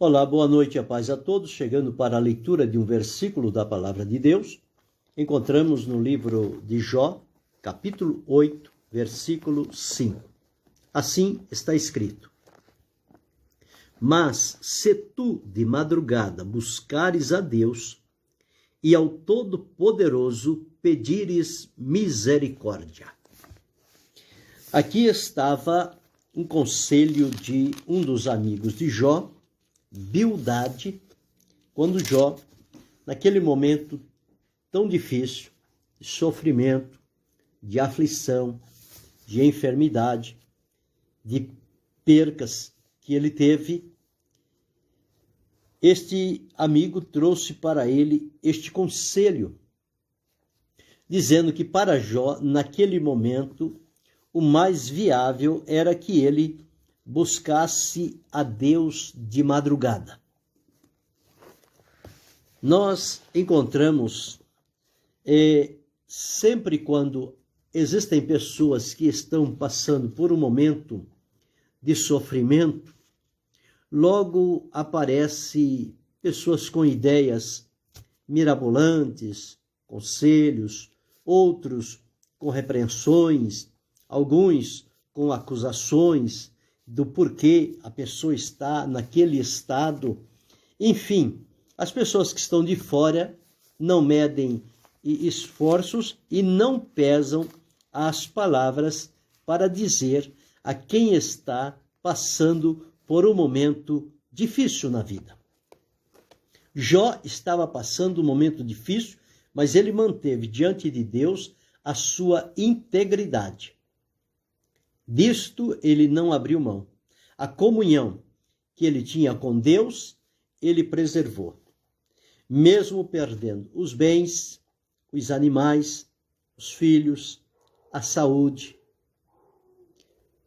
Olá, boa noite e a paz a todos. Chegando para a leitura de um versículo da Palavra de Deus, encontramos no livro de Jó, capítulo 8, versículo 5. Assim está escrito: Mas se tu de madrugada buscares a Deus e ao Todo-Poderoso pedires misericórdia. Aqui estava um conselho de um dos amigos de Jó, Bildade, quando Jó, naquele momento tão difícil, de sofrimento, de aflição, de enfermidade, de percas que ele teve, este amigo trouxe para ele este conselho, dizendo que para Jó, naquele momento, o mais viável era que ele buscasse a Deus de madrugada. Nós encontramos, sempre quando existem pessoas que estão passando por um momento de sofrimento, logo aparecem pessoas com ideias mirabolantes, conselhos, outros com repreensões, alguns com acusações do porquê a pessoa está naquele estado. Enfim, as pessoas que estão de fora não medem esforços e não pesam as palavras para dizer a quem está passando por um momento difícil na vida. Jó estava passando um momento difícil, mas ele manteve diante de Deus a sua integridade. Disto ele não abriu mão. A comunhão que ele tinha com Deus, ele preservou. Mesmo perdendo os bens, os animais, os filhos, a saúde,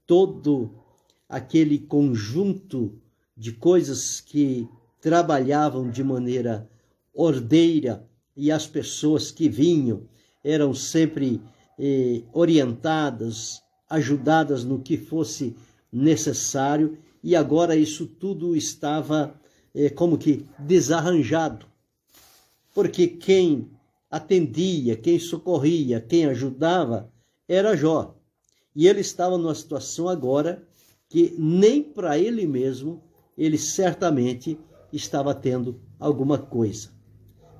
todo aquele conjunto de coisas que trabalhavam de maneira ordeira e as pessoas que vinham eram sempre orientadas, ajudadas no que fosse necessário, e agora isso tudo estava como que desarranjado, porque quem atendia, quem socorria, quem ajudava era Jó, e ele estava numa situação agora que nem para ele mesmo ele certamente estava tendo alguma coisa.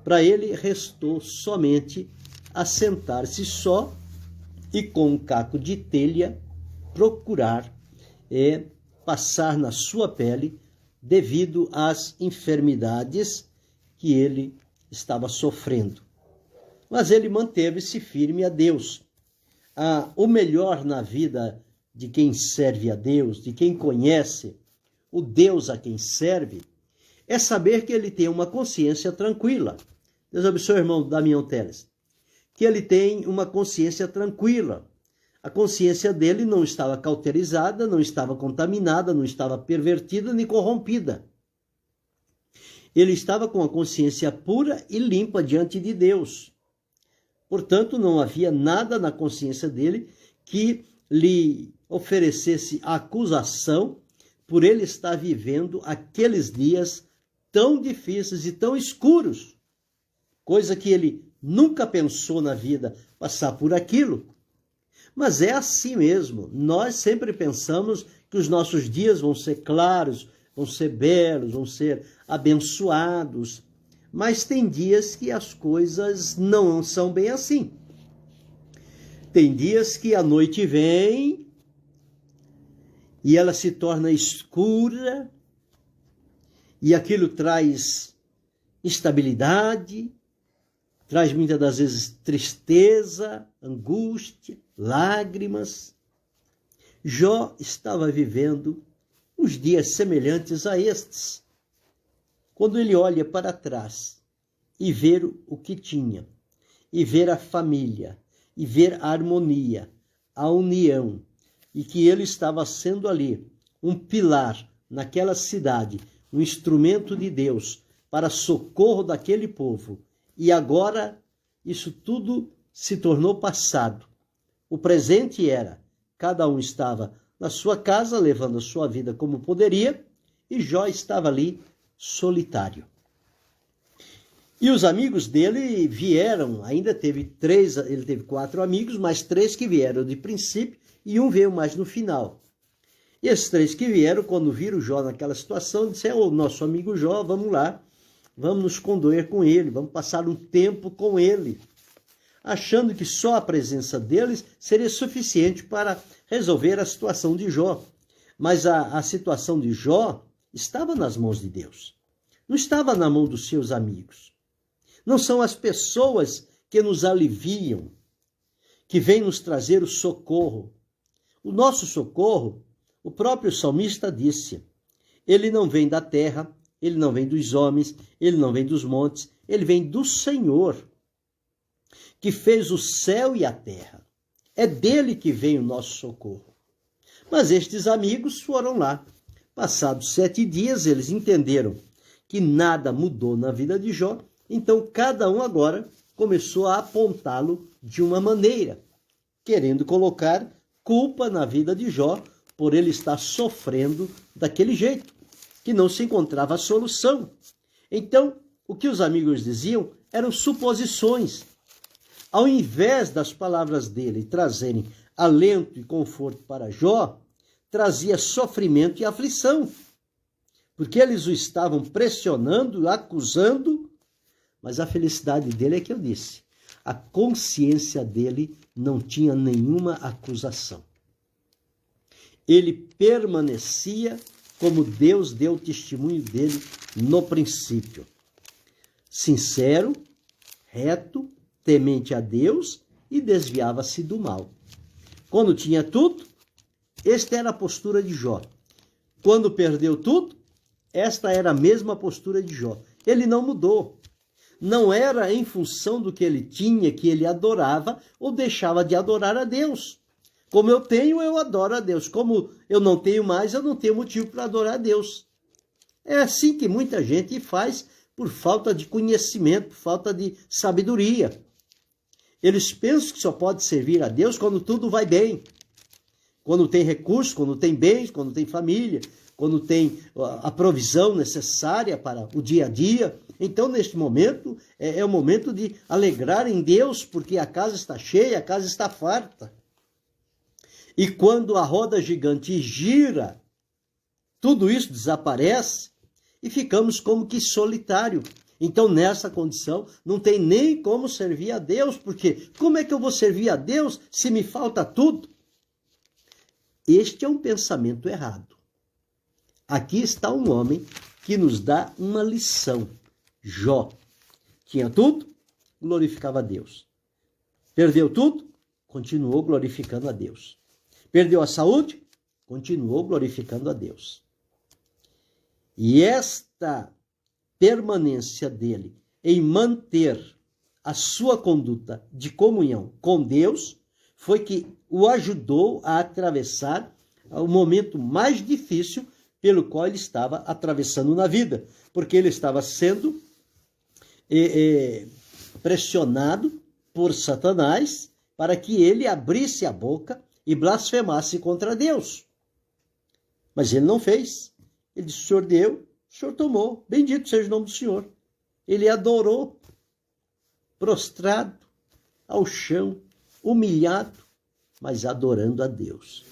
Para ele restou somente assentar-se só e com um caco de telha procurar passar na sua pele devido às enfermidades que ele estava sofrendo. Mas ele manteve-se firme a Deus. O melhor na vida de quem serve a Deus, de quem conhece o Deus a quem serve, é saber que ele tem uma consciência tranquila. Deus abençoe o irmão Damião Teles. Que ele tem uma consciência tranquila. A consciência dele não estava cauterizada, não estava contaminada, não estava pervertida nem corrompida. Ele estava com a consciência pura e limpa diante de Deus. Portanto, não havia nada na consciência dele que lhe oferecesse acusação por ele estar vivendo aqueles dias tão difíceis e tão escuros, coisa que ele nunca pensou na vida passar por aquilo. Mas é assim mesmo. Nós sempre pensamos que os nossos dias vão ser claros, vão ser belos, vão ser abençoados. Mas tem dias que as coisas não são bem assim. Tem dias que a noite vem e ela se torna escura e aquilo traz instabilidade, traz muitas das vezes tristeza, angústia, lágrimas. Jó estava vivendo uns dias semelhantes a estes. Quando ele olha para trás e vê o que tinha, e ver a família, e ver a harmonia, a união, e que ele estava sendo ali um pilar naquela cidade, um instrumento de Deus para socorro daquele povo, e agora isso tudo se tornou passado. O presente era, cada um estava na sua casa, levando a sua vida como poderia, e Jó estava ali solitário. E os amigos dele vieram, ainda teve ele teve 4 amigos, mais 3 que vieram de princípio e um veio mais no final. E esses 3 que vieram, quando viram Jó naquela situação, disseram: "Ô, nosso amigo Jó, vamos lá, vamos nos condoer com ele, vamos passar um tempo com ele", achando que só a presença deles seria suficiente para resolver a situação de Jó. Mas a situação de Jó estava nas mãos de Deus, não estava na mão dos seus amigos. Não são as pessoas que nos aliviam, que vêm nos trazer o socorro. O nosso socorro, o próprio salmista disse, ele não vem da terra, ele não vem dos homens, ele não vem dos montes, ele vem do Senhor, que fez o céu e a terra. É dele que vem o nosso socorro. Mas estes amigos foram lá. Passados 7 dias, eles entenderam que nada mudou na vida de Jó. Então, cada um agora começou a apontá-lo de uma maneira, querendo colocar culpa na vida de Jó por ele estar sofrendo daquele jeito, que não se encontrava solução. Então, o que os amigos diziam eram suposições. Ao invés das palavras dele trazerem alento e conforto para Jó, trazia sofrimento e aflição, porque eles o estavam pressionando, acusando. Mas a felicidade dele é que eu disse, a consciência dele não tinha nenhuma acusação. Ele permanecia como Deus deu testemunho dele no princípio. Sincero, reto, temente a Deus e desviava-se do mal. Quando tinha tudo, esta era a postura de Jó. Quando perdeu tudo, esta era a mesma postura de Jó. Ele não mudou. Não era em função do que ele tinha que ele adorava ou deixava de adorar a Deus. Como eu tenho, eu adoro a Deus. Como eu não tenho mais, eu não tenho motivo para adorar a Deus. É assim que muita gente faz por falta de conhecimento, por falta de sabedoria. Eles pensam que só pode servir a Deus quando tudo vai bem. Quando tem recursos, quando tem bens, quando tem família, quando tem a provisão necessária para o dia a dia. Então, neste momento, é o momento de alegrar em Deus, porque a casa está cheia, a casa está farta. E quando a roda gigante gira, tudo isso desaparece e ficamos como que solitário. Então, nessa condição, não tem nem como servir a Deus, porque como é que eu vou servir a Deus se me falta tudo? Este é um pensamento errado. Aqui está um homem que nos dá uma lição. Jó tinha tudo, glorificava a Deus. Perdeu tudo, continuou glorificando a Deus. Perdeu a saúde, continuou glorificando a Deus. E esta permanência dele em manter a sua conduta de comunhão com Deus foi que o ajudou a atravessar o momento mais difícil pelo qual ele estava atravessando na vida, porque ele estava sendo pressionado por Satanás para que ele abrisse a boca e blasfemasse contra Deus. Mas ele não fez. Ele disse: o Senhor deu, o Senhor tomou, bendito seja o nome do Senhor. Ele adorou, prostrado ao chão, humilhado, mas adorando a Deus.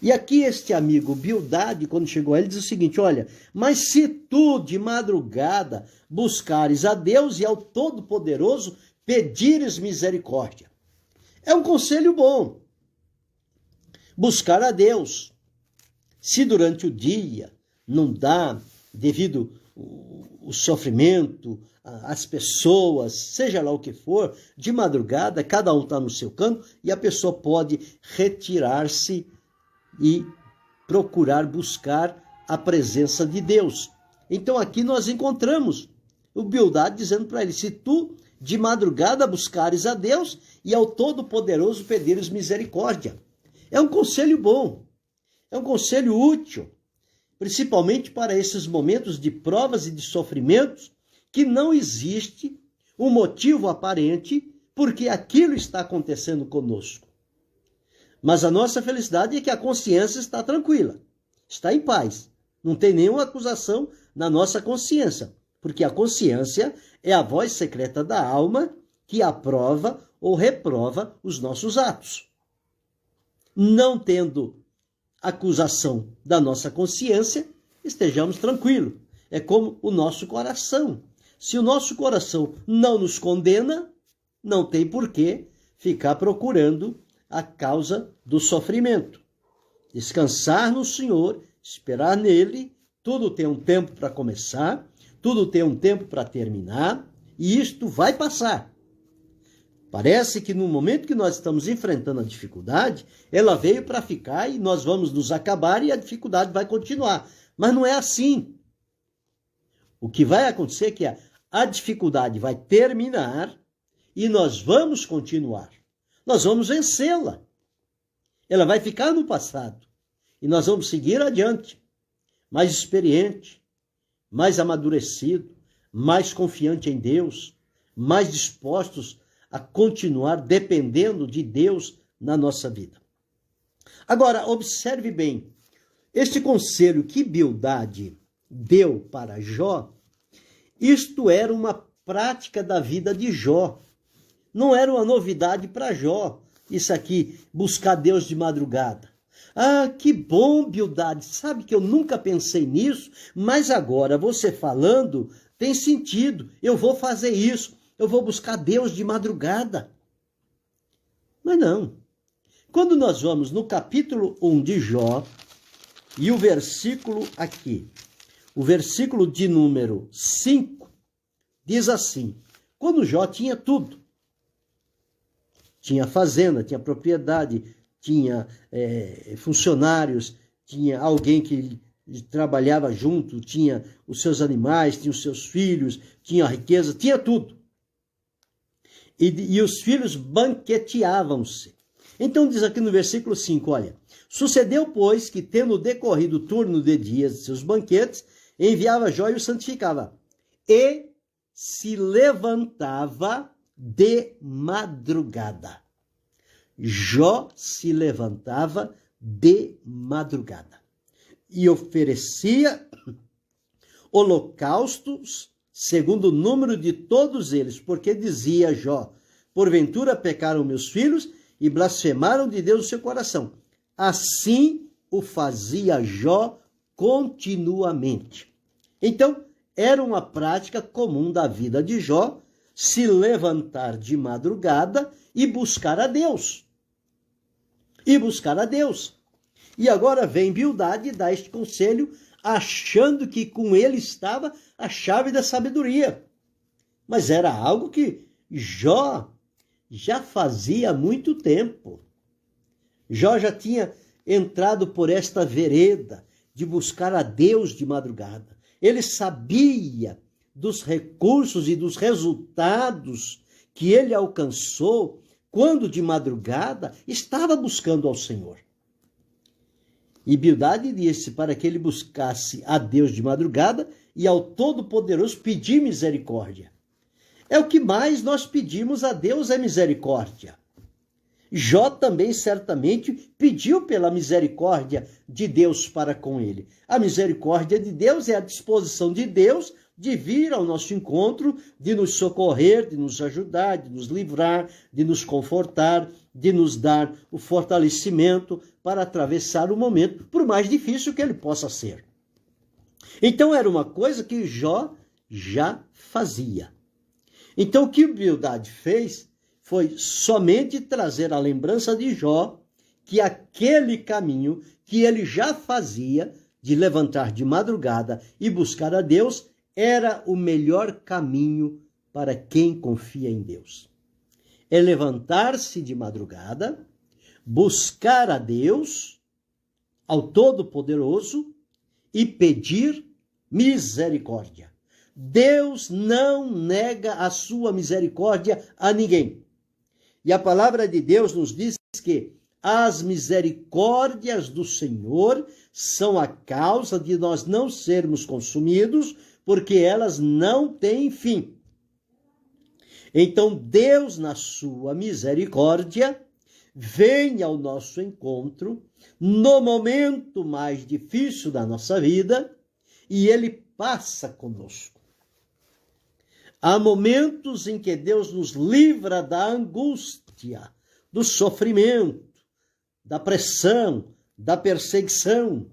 E aqui este amigo Bildade, quando chegou a ele, diz o seguinte: olha, mas se tu de madrugada buscares a Deus e ao Todo-Poderoso pedires misericórdia. É um conselho bom. Buscar a Deus. Se durante o dia não dá, devido o sofrimento, as pessoas, seja lá o que for, de madrugada, cada um está no seu canto e a pessoa pode retirar-se e procurar buscar a presença de Deus. Então aqui nós encontramos o Bildade dizendo para ele: se tu de madrugada buscares a Deus e ao Todo-Poderoso pedires misericórdia. É um conselho bom, é um conselho útil, principalmente para esses momentos de provas e de sofrimentos, que não existe um motivo aparente porque aquilo está acontecendo conosco. Mas a nossa felicidade é que a consciência está tranquila, está em paz, não tem nenhuma acusação na nossa consciência, porque a consciência é a voz secreta da alma que aprova ou reprova os nossos atos. Não tendo acusação da nossa consciência, estejamos tranquilos. É como o nosso coração. Se o nosso coração não nos condena, não tem por que ficar procurando a causa do sofrimento. Descansar no Senhor, esperar nele, tudo tem um tempo para começar, tudo tem um tempo para terminar, e isto vai passar. Parece que no momento que nós estamos enfrentando a dificuldade, ela veio para ficar e nós vamos nos acabar e a dificuldade vai continuar. Mas não é assim. O que vai acontecer é que a dificuldade vai terminar e nós vamos continuar. Nós vamos vencê-la. Ela vai ficar no passado e nós vamos seguir adiante, mais experiente, mais amadurecido, mais confiante em Deus, mais dispostos a continuar dependendo de Deus na nossa vida. Agora, observe bem, este conselho que Bildade deu para Jó, isto era uma prática da vida de Jó. Não era uma novidade para Jó, isso aqui, buscar Deus de madrugada. Ah, que bom, Bildade, sabe que eu nunca pensei nisso, mas agora você falando tem sentido, eu vou fazer isso. Eu vou buscar Deus de madrugada. Mas não. Quando nós vamos no capítulo 1 de Jó, e o versículo aqui, o versículo de número 5, diz assim, quando Jó tinha tudo, tinha fazenda, tinha propriedade, tinha funcionários, tinha alguém que trabalhava junto, tinha os seus animais, tinha os seus filhos, tinha a riqueza, tinha tudo. E os filhos banqueteavam-se. Então diz aqui no versículo 5, olha, sucedeu, pois, que tendo decorrido o turno de dias de seus banquetes, enviava Jó e o santificava. E se levantava de madrugada. Jó se levantava de madrugada. E oferecia holocaustos segundo o número de todos eles, porque dizia Jó, porventura pecaram meus filhos e blasfemaram de Deus o seu coração. Assim o fazia Jó continuamente. Então, era uma prática comum da vida de Jó, se levantar de madrugada e buscar a Deus. E agora vem Bildade e dá este conselho, achando que com ele estava a chave da sabedoria. Mas era algo que Jó já fazia há muito tempo. Jó já tinha entrado por esta vereda de buscar a Deus de madrugada. Ele sabia dos recursos e dos resultados que ele alcançou quando de madrugada estava buscando ao Senhor. E Bildade disse para que ele buscasse a Deus de madrugada e ao Todo-Poderoso pedir misericórdia. É o que mais nós pedimos a Deus, é misericórdia. Jó também certamente pediu pela misericórdia de Deus para com ele. A misericórdia de Deus é a disposição de Deus de vir ao nosso encontro, de nos socorrer, de nos ajudar, de nos livrar, de nos confortar, de nos dar o fortalecimento para atravessar o momento, por mais difícil que ele possa ser. Então era uma coisa que Jó já fazia. Então o que Bildade fez foi somente trazer a lembrança de Jó que aquele caminho que ele já fazia de levantar de madrugada e buscar a Deus era o melhor caminho para quem confia em Deus. É levantar-se de madrugada, buscar a Deus, ao Todo-Poderoso, e pedir misericórdia. Deus não nega a sua misericórdia a ninguém. E a palavra de Deus nos diz que as misericórdias do Senhor são a causa de nós não sermos consumidos, porque elas não têm fim. Então Deus, na sua misericórdia, vem ao nosso encontro no momento mais difícil da nossa vida e Ele passa conosco. Há momentos em que Deus nos livra da angústia, do sofrimento, da pressão, da perseguição.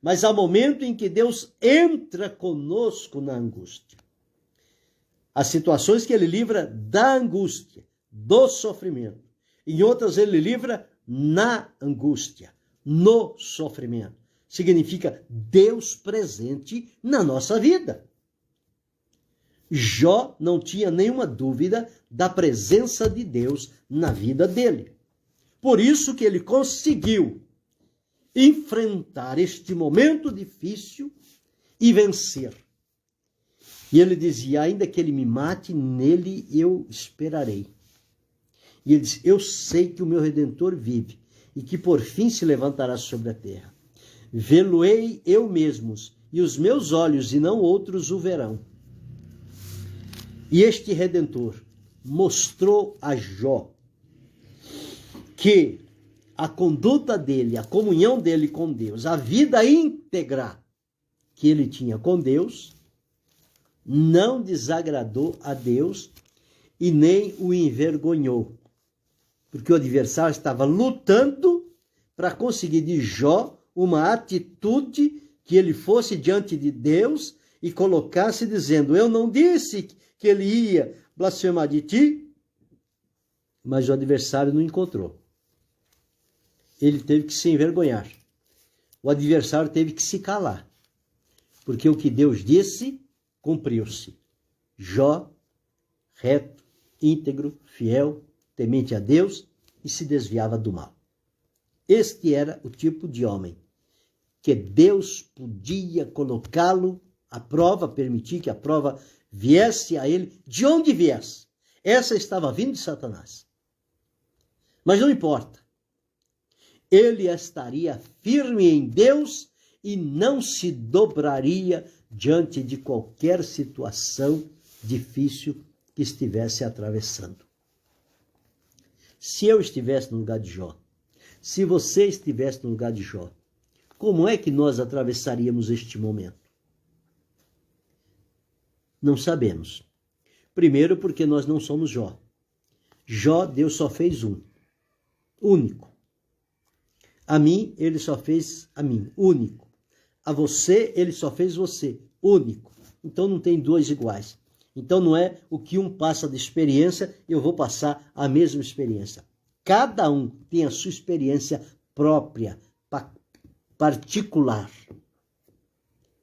Mas há momento em que Deus entra conosco na angústia. Há situações que ele livra da angústia, do sofrimento. Em outras ele livra na angústia, no sofrimento. Significa Deus presente na nossa vida. Jó não tinha nenhuma dúvida da presença de Deus na vida dele. Por isso que ele conseguiu enfrentar este momento difícil e vencer. E ele dizia, ainda que ele me mate, nele eu esperarei. E ele diz, eu sei que o meu Redentor vive e que por fim se levantará sobre a terra. Vê-lo-ei eu mesmos, e os meus olhos e não outros o verão. E este Redentor mostrou a Jó que a conduta dele, a comunhão dele com Deus, a vida íntegra que ele tinha com Deus, não desagradou a Deus e nem o envergonhou. Porque o adversário estava lutando para conseguir de Jó uma atitude que ele fosse diante de Deus e colocasse dizendo, eu não disse que ele ia blasfemar de ti, mas o adversário não encontrou. Ele teve que se envergonhar. O adversário teve que se calar. Porque o que Deus disse, cumpriu-se. Jó, reto, íntegro, fiel, temente a Deus e se desviava do mal. Este era o tipo de homem que Deus podia colocá-lo à prova, permitir que a prova viesse a ele, de onde viesse. Essa estava vindo de Satanás. Mas não importa. Ele estaria firme em Deus e não se dobraria diante de qualquer situação difícil que estivesse atravessando. Se eu estivesse no lugar de Jó, se você estivesse no lugar de Jó, como é que nós atravessaríamos este momento? Não sabemos. Primeiro, porque nós não somos Jó. Jó, Deus só fez um, único. A mim, ele só fez a mim, único. A você, ele só fez você, único. Então não tem dois iguais. Então não é o que um passa de experiência, eu vou passar a mesma experiência. Cada um tem a sua experiência própria, particular.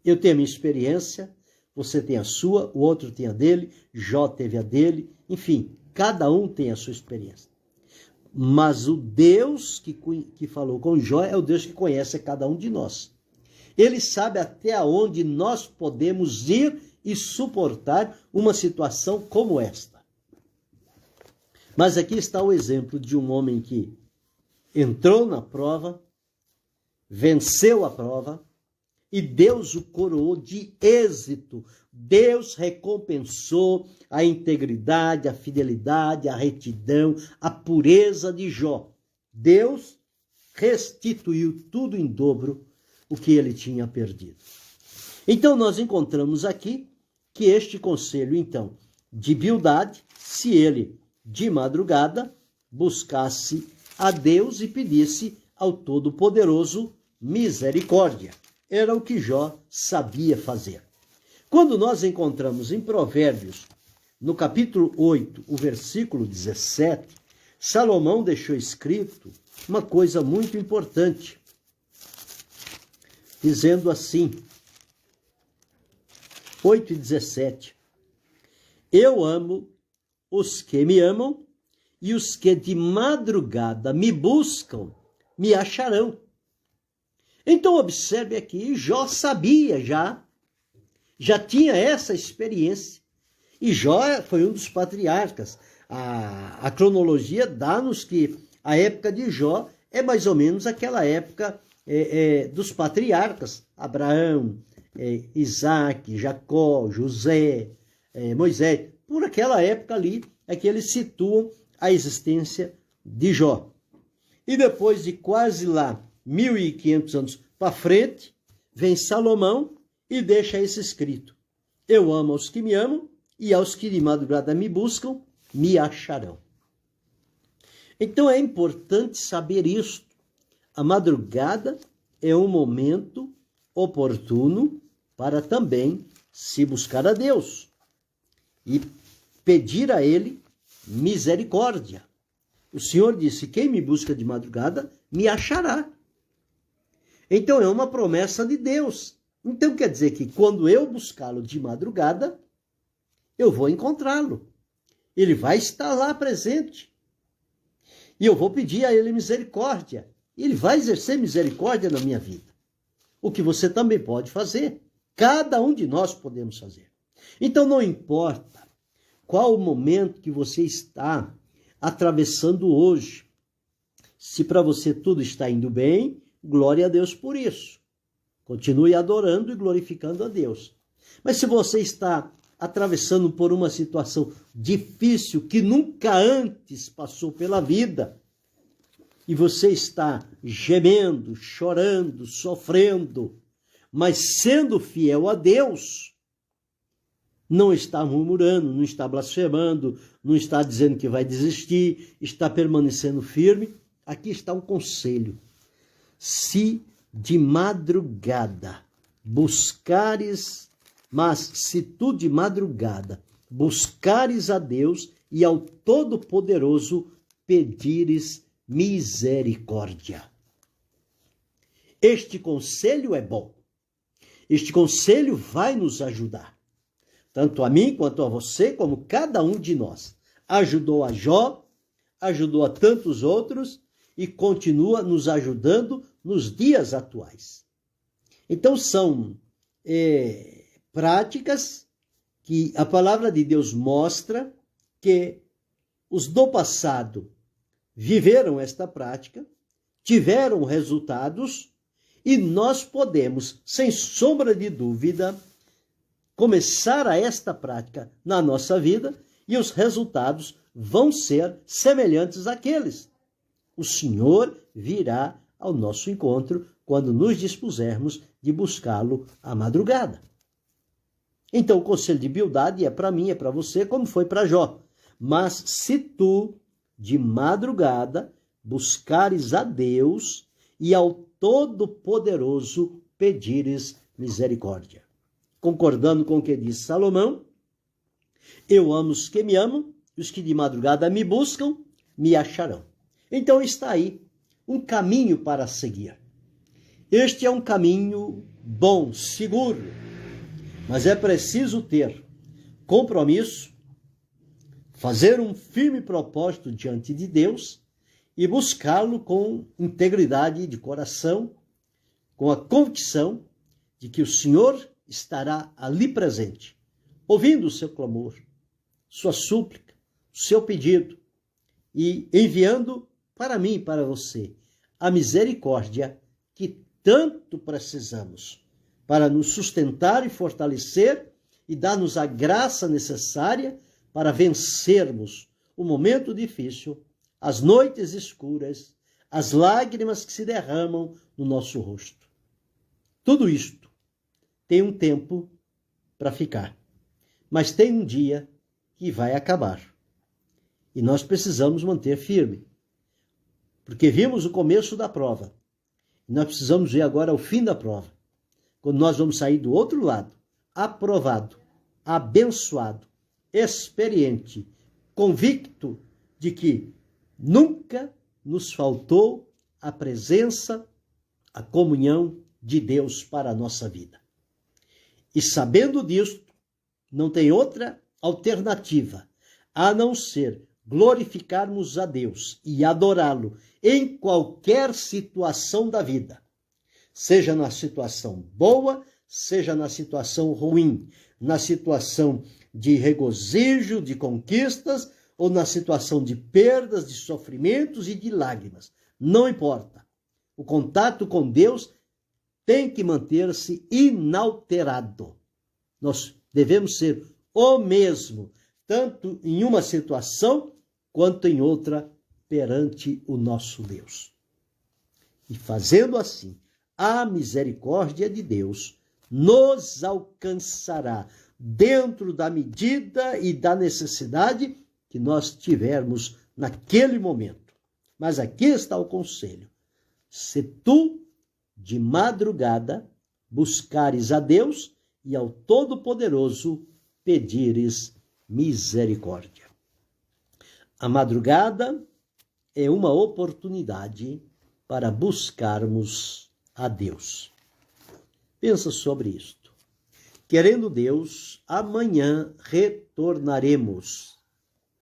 Eu tenho a minha experiência, você tem a sua, o outro tem a dele, Jó teve a dele, enfim, cada um tem a sua experiência. Mas o Deus que falou com Jó é o Deus que conhece cada um de nós. Ele sabe até onde nós podemos ir e suportar uma situação como esta. Mas aqui está o exemplo de um homem que entrou na prova, venceu a prova, e Deus o coroou de êxito. Deus recompensou a integridade, a fidelidade, a retidão, a pureza de Jó. Deus restituiu tudo em dobro o que ele tinha perdido. Então nós encontramos aqui que este conselho, então, de Bildade, se ele de madrugada buscasse a Deus e pedisse ao Todo-Poderoso misericórdia. Era o que Jó sabia fazer. Quando nós encontramos em Provérbios, no capítulo 8, o versículo 17, Salomão deixou escrito uma coisa muito importante, dizendo assim, 8:17, eu amo os que me amam e os que de madrugada me buscam, me acharão. Então observe aqui, Jó sabia já tinha essa experiência. E Jó foi um dos patriarcas. A cronologia dá-nos que a época de Jó é mais ou menos aquela época dos patriarcas. Abraão, Isaac, Jacó, José, Moisés. Por aquela época ali é que eles situam a existência de Jó. E depois de quase lá 1.500 anos para frente, vem Salomão e deixa isso escrito: eu amo aos que me amam, e aos que de madrugada me buscam, me acharão. Então é importante saber isto. A madrugada é um momento oportuno para também se buscar a Deus e pedir a Ele misericórdia. O Senhor disse: quem me busca de madrugada, me achará. Então é uma promessa de Deus. Então quer dizer que quando eu buscá-lo de madrugada, eu vou encontrá-lo. Ele vai estar lá presente. E eu vou pedir a Ele misericórdia. Ele vai exercer misericórdia na minha vida. O que você também pode fazer. Cada um de nós podemos fazer. Então não importa qual o momento que você está atravessando hoje. Se para você tudo está indo bem, glória a Deus por isso. Continue adorando e glorificando a Deus. Mas se você está atravessando por uma situação difícil que nunca antes passou pela vida, e você está gemendo, chorando, sofrendo, mas sendo fiel a Deus, não está murmurando, não está blasfemando, não está dizendo que vai desistir, está permanecendo firme, aqui está um conselho. Se de madrugada buscares, mas se tu de madrugada buscares a Deus e ao Todo-Poderoso pedires misericórdia. Este conselho é bom. Este conselho vai nos ajudar. Tanto a mim quanto a você, como cada um de nós. Ajudou a Jó, ajudou a tantos outros e continua nos ajudando nos dias atuais. Então são práticas que a palavra de Deus mostra que os do passado viveram esta prática, tiveram resultados e nós podemos, sem sombra de dúvida, começar a esta prática na nossa vida e os resultados vão ser semelhantes àqueles. O Senhor virá ao nosso encontro quando nos dispusermos de buscá-lo à madrugada. Então o conselho de Bildade é para mim, é para você, como foi para Jó. Mas se tu, de madrugada, buscares a Deus e ao Todo-Poderoso pedires misericórdia. Concordando com o que diz Salomão, eu amo os que me amam, e os que de madrugada me buscam, me acharão. Então está aí um caminho para seguir. Este é um caminho bom, seguro, mas é preciso ter compromisso, fazer um firme propósito diante de Deus e buscá-lo com integridade de coração, com a convicção de que o Senhor estará ali presente, ouvindo o seu clamor, sua súplica, o seu pedido e enviando para mim e para você a misericórdia que tanto precisamos para nos sustentar e fortalecer e dar-nos a graça necessária para vencermos o momento difícil, as noites escuras, as lágrimas que se derramam no nosso rosto. Tudo isto tem um tempo para ficar, mas tem um dia que vai acabar. E nós precisamos manter firme, porque vimos o começo da prova. E nós precisamos ver agora o fim da prova, quando nós vamos sair do outro lado, aprovado, abençoado, experiente, convicto de que nunca nos faltou a presença, a comunhão de Deus para a nossa vida. E sabendo disto, não tem outra alternativa a não ser glorificarmos a Deus e adorá-lo em qualquer situação da vida, seja na situação boa, seja na situação ruim, na situação de regozijo, de conquistas, ou na situação de perdas, de sofrimentos e de lágrimas. Não importa. O contato com Deus tem que manter-se inalterado. Nós devemos ser o mesmo, tanto em uma situação quanto em outra, perante o nosso Deus. E fazendo assim, a misericórdia de Deus nos alcançará dentro da medida e da necessidade que nós tivermos naquele momento. Mas aqui está o conselho. Se tu, de madrugada, buscares a Deus e ao Todo-Poderoso pedires misericórdia. A madrugada é uma oportunidade para buscarmos a Deus. Pensa sobre isto. Querendo Deus, amanhã retornaremos